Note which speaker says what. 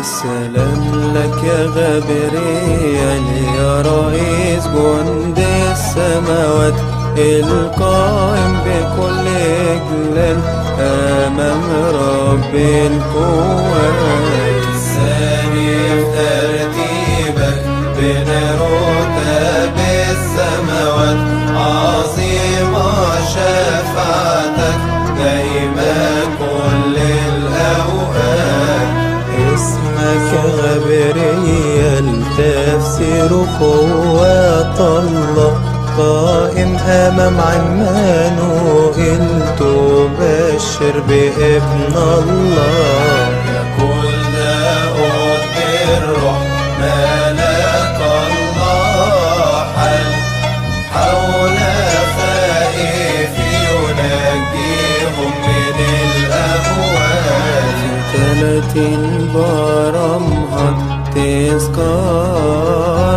Speaker 1: السلام لك يا غابريال يا رئيس جند السماوات، القائم بكل إجلال أمام رب القوات.
Speaker 2: الثاني في ترتيبك بين رتب السماوات، عظيمة شفاعتك دايما كل الأوقات.
Speaker 1: اسمك غابريال تفسير قوة الله، قائم أمام عمانوئيل تبشر بابن الله.
Speaker 2: يا كل داود بالروح ملاك الله حل حول خائف ينجيهم من الأهوال.
Speaker 1: 30 برمها تذكار